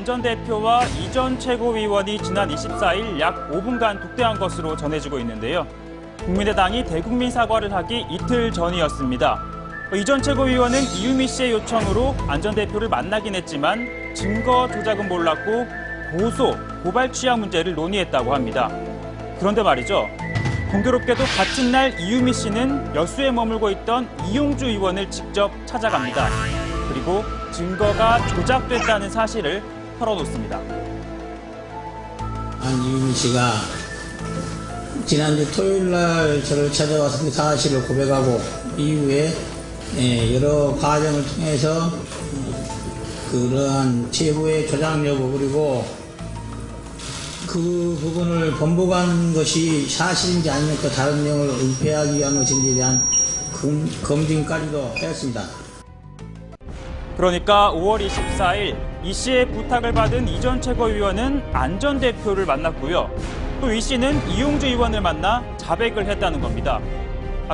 전 대표와 이 전 최고위원이 지난 24일 약 5분간 독대한 것으로 전해지고 있는데요. 국민의당이 대국민 사과를 하기 이틀 전이었습니다. 이 전 최고위원은 이유미 씨의 요청으로 안 전 대표를 만나긴 했지만 증거 조작은 몰랐고 고발 취하 문제를 논의했다고 합니다. 그런데 말이죠. 공교롭게도 같은 날 이유미 씨는 여수에 머물고 있던 이용주 의원을 직접 찾아갑니다. 그리고 증거가 조작됐다는 사실을 털어놓습니다. 이유미 씨가 지난주 토요일 날 저를 찾아와서 그 사실을 고백하고 이후에 여러 과정을 통해서 그러한 제보의 조작 여부 그리고 그 부분을 번복한 것이 사실인지 아니면 또 다른 내용을 은폐하기 위한 것인지에 대한 검증까지도 하였습니다. 그러니까 5월 24일 이 씨의 부탁을 받은 이 전 최고위원은 안 전 대표를 만났고요. 또 이 씨는 이용주 의원을 만나 자백을 했다는 겁니다.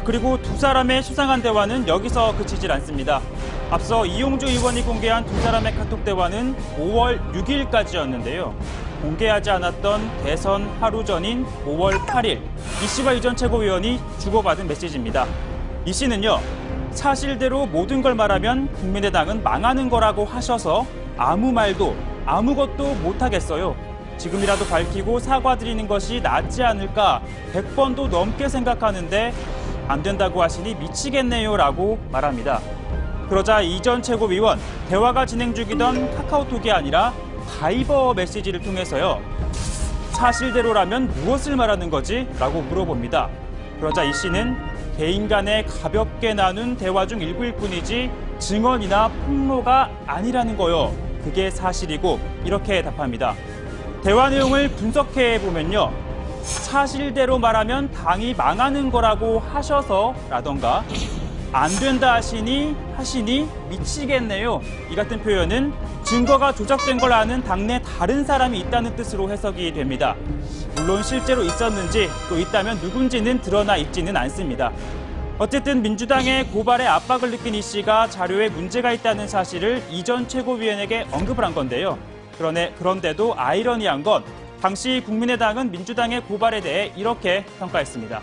그리고 두 사람의 수상한 대화는 여기서 그치질 않습니다. 앞서 이용주 의원이 공개한 두 사람의 카톡 대화는 5월 6일까지였는데요. 공개하지 않았던 대선 하루 전인 5월 8일 이 씨와 이 전 최고위원이 주고받은 메시지입니다. 이 씨는요. 사실대로 모든 걸 말하면 국민의당은 망하는 거라고 하셔서 아무 말도 아무것도 못하겠어요. 지금이라도 밝히고 사과드리는 것이 낫지 않을까 100번도 넘게 생각하는데 안 된다고 하시니 미치겠네요 라고 말합니다. 그러자 이 전 최고위원 대화가 진행 중이던 카카오톡이 아니라 바이버 메시지를 통해서요. 사실대로라면 무엇을 말하는 거지? 라고 물어봅니다. 그러자 이 씨는 개인 간에 가볍게 나눈 대화 중 일부일 뿐이지 증언이나 폭로가 아니라는 거요. 그게 사실이고 이렇게 답합니다. 대화 내용을 분석해 보면요. 사실대로 말하면 당이 망하는 거라고 하셔서 라던가 안 된다 하시니 미치겠네요. 이 같은 표현은 증거가 조작된 걸 아는 당내 다른 사람이 있다는 뜻으로 해석이 됩니다. 물론 실제로 있었는지 또 있다면 누군지는 드러나 있지는 않습니다. 어쨌든 민주당의 고발에 압박을 느낀 이 씨가 자료에 문제가 있다는 사실을 이 전 최고위원에게 언급을 한 건데요. 그런데도 아이러니한 건 당시 국민의당은 민주당의 고발에 대해 이렇게 평가했습니다.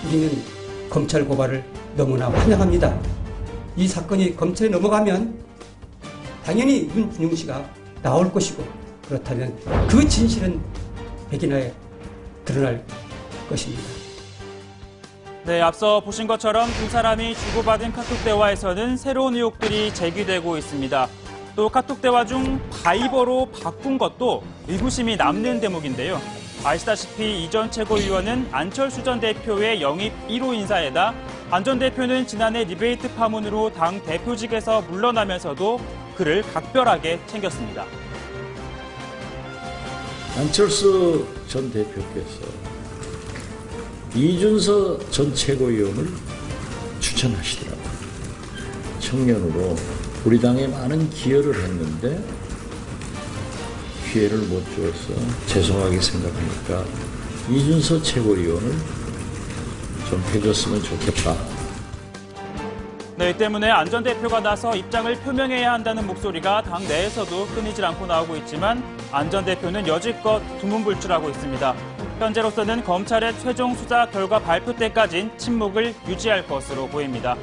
우리는 검찰 고발을 너무나 환영합니다. 이 사건이 검찰에 넘어가면 당연히 윤준용 씨가 나올 것이고 그렇다면 그 진실은 백인화에 드러날 것입니다. 네, 앞서 보신 것처럼 두 사람이 주고받은 카톡 대화에서는 새로운 의혹들이 제기되고 있습니다. 또 카톡 대화 중 바이버로 바꾼 것도 의구심이 남는 대목인데요. 아시다시피 이 전 최고위원은 안철수 전 대표의 영입 1호 인사에다 안 전 대표는 지난해 리베이트 파문으로 당 대표직에서 물러나면서도 그를 각별하게 챙겼습니다. 안철수 전 대표께서 이준서 전 최고위원을 추천하시더라고요. 청년으로 우리 당에 많은 기여를 했는데 기회를 못 주어서 죄송하게 생각하니까 이준서 최고위원을 좀 해줬으면 좋겠다. 네, 이 때문에 안 전 대표가 나서 입장을 표명해야 한다는 목소리가 당 내에서도 끊이질 않고 나오고 있지만 안 전 대표는 여지껏 두문불출하고 있습니다. 현재로서는 검찰의 최종 수사 결과 발표 때까진 침묵을 유지할 것으로 보입니다.